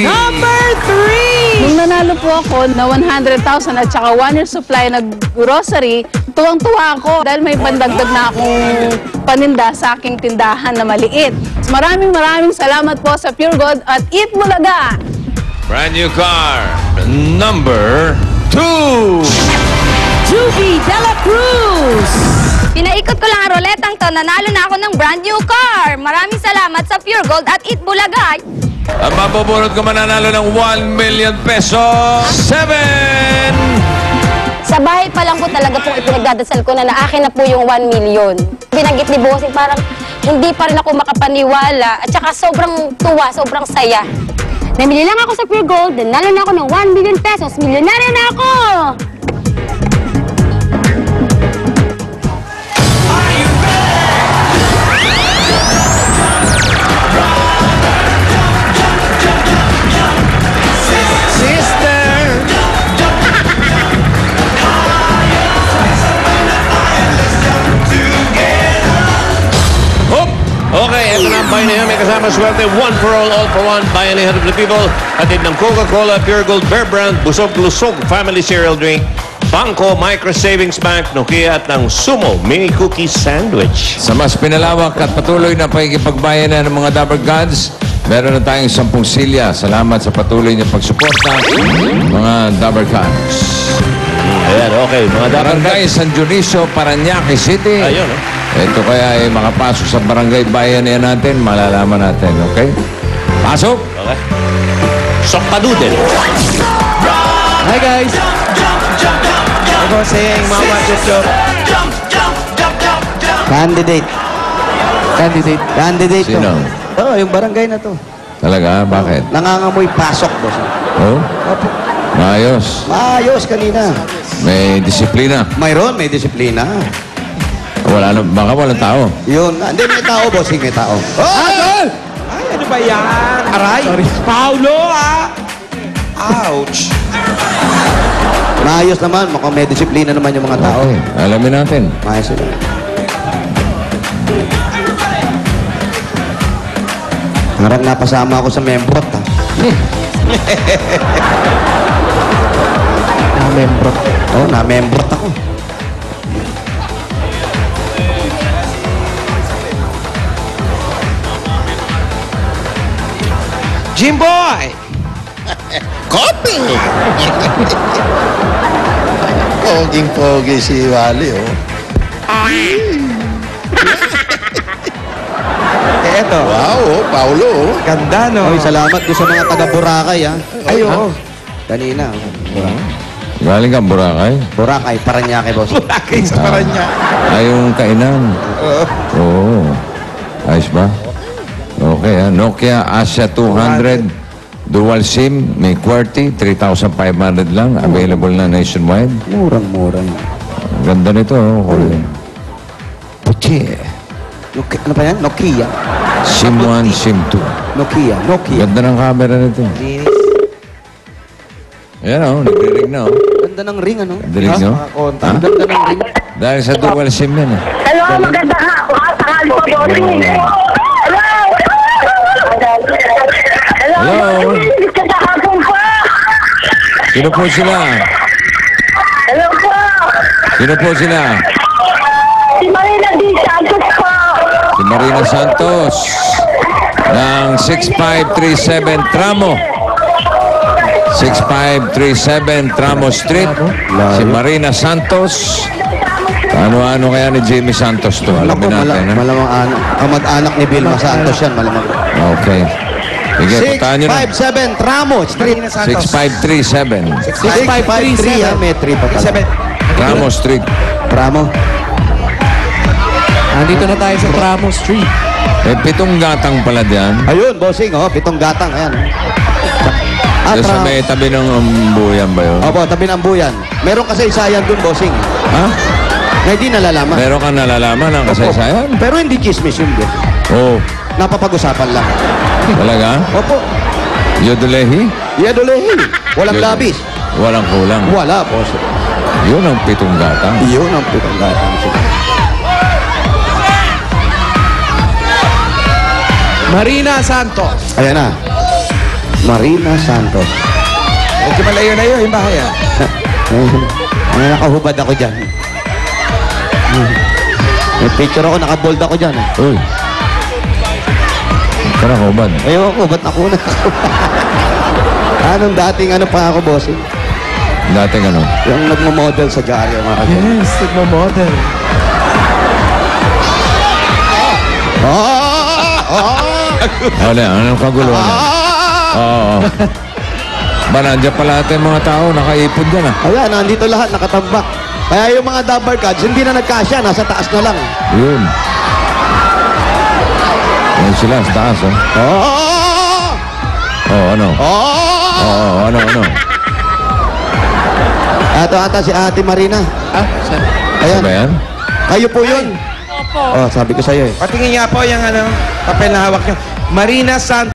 Number 3! Nung nanalo po ako na 100,000 at saka 1 year supply na grocery, tuwang-tuwa ako dahil may pandagdag na akong paninda sa aking tindahan na maliit. Maraming salamat po sa Pure Gold at Eat Bulaga! Brand new car, number 2. Juby Dela Cruz! Pinaikot ko lang ang roletang to, nanalo na ako ng brand new car. Maraming salamat sa Pure Gold at Eat Bulaga. Ang mapupulot ko mananalo ng 1 million pesos. 7. Sa bahay pa lang po talaga pong ipinagdadasal ko na akin na po yung 1 million. Binanggit ni Bossing, parang hindi pa rin ako makapaniwala at saka sobrang tuwa, sobrang saya. Namili lang ako sa Pure Gold, nanalo na ako ng 1 million pesos. Milyonaryo na ako! Okay, ito na ang bayanihan. May kasama swerte. One for all for one. Bayanihan of the people. Hatid ng Coca-Cola, Pure Gold, Bear Brand, Busog-Lusog, Family Cereal Drink, Bangko, Micro Savings Bank, Nokia at ng Sumo Mini Cookie Sandwich. Sa mas pinalawak at patuloy na pakikipagbayanan ng mga Dabber Gods, meron na tayong 10 silya. Salamat sa patuloy niya pagsuporta, mga Dabber Gods. Ayan, okay. Mga Dabber Gods. Barangay San Dionisio, Parañaque City. Ayun, Ito kaya ay makapasok sa barangay bayan yan natin, malalaman natin, okay? Pasok! Okay. Sokpadudel. Hi guys! Hi Bossing, Mama Jojo. Candidate. Candidate to. Sino? Oo, yung barangay na to. Talaga? Bakit? Nangangamoy pasok, boss. Oh? Opo. Maayos. Maayos kanina. May disiplina. Mayroon, may disiplina. Wala na, baka walang tao. Yun. Hindi, may tao, bossing, may tao. Oh! Ay, ano ba yan? Aray! Sorry. Paulo, Ouch! Maayos naman. Mukhang may disiplina naman yung mga tao. Okay, alamin natin. Maayos sila. Parang napasama ako sa membrot, ha? Na-membrot. Oo, na-membrot ako. Jimboy! Copy! Poging-pogi si Wally, oh. Eto. Wow, oh, Paulo, oh. Ganda, no? Oy, salamat doon sa mga taga-Boracay, ha? Ay, oo. Kanina. Galing ka, Boracay? Boracay, Parañaque, boss. Boracay sa Paranya. Ay, yung kainan. Oo. Ayos ba? Okay, ha? Nokia Asia 200, dual SIM, may QWERTY, 3,500 lang. Available na nationwide. Murang-murang. Ang ganda nito, oh. Puchi. Ano pa yan? Nokia. SIM 1, SIM 2. Nokia. Ganda ng camera nito. Ayan, oh. Nagre-ring na, oh. Ganda ng ring, ano? Dilig nyo? Ha? Ganda ng ring. Dahil sa dual SIM yan, eh. Hello, maganda ka! Sakali po, Bossing! Hello! Hello? Kakahapon po! Sino po sila? Hello po! Sino po sila? Si Marina D. Santos po! Si Marina Santos ng 6537 Tramo. 6537 Tramo Street. Si Marina Santos. Ano-ano kaya ni Jamie Santos to? Alamin natin. Ha? Malamang kamag-anak ni Vilma Santos yan, malamang. Okay. Sige, puntahan nyo na. 657 Tramo Street. 6537 6553, ha? May 3 pa pala. Tramo Street. Tramo. Nandito na tayo sa Tramo Street. May 7 gatang pala diyan. Ayun, bossing, oh. 7 gatang, ayan. Diyan sa may tabi ng buyan ba yun? Opo, tabi ng buyan. Meron kasaysayan dun, bossing. Ha? Na hindi nalalaman. Meron kang nalalaman ng kasaysayan? Opo. Pero hindi chismis yun, boss. Oo. Napapag-usapan lang. Talaga? Opo. Yodolehi? Yadolehi. Walang Yodol. labis. Walang kulang. Wala, boss. Yun ang 7 gatang. Yun ang 7 gatang. Marina Santos. Ayan na. Marina Santos. Medyo malayo na yun, yung bahay ah. Nakahubad ako dyan. May picture ako, nakabold ako dyan. Uy. Kaya hubad. Ayoko, ba't ako na? Anong dating ano pa ako, bossing? Dating ano? Yung nagmo-model sa dyaryo, mga kapatid. Yes, nagmo-model. Wala, anong kaguluhan? Oo. Ba, nandiyan pala natin mga tao, nakaipod dyan ah. Ayan, nandito lahat, nakatambak. Kaya yung mga double cards, hindi na nagkasya, nasa taas na lang. Yun. Yan sila, sa taas oh. Oo, ano? Oo, ano? Ito ata si Ate Marina. Ah, saan? Ayan. Ano ba yan? Kayo po yun. Opo. Oh, sabi ko sa'yo eh. Patingin niya po yung ano, papel na hawak niyo. Marina Santos.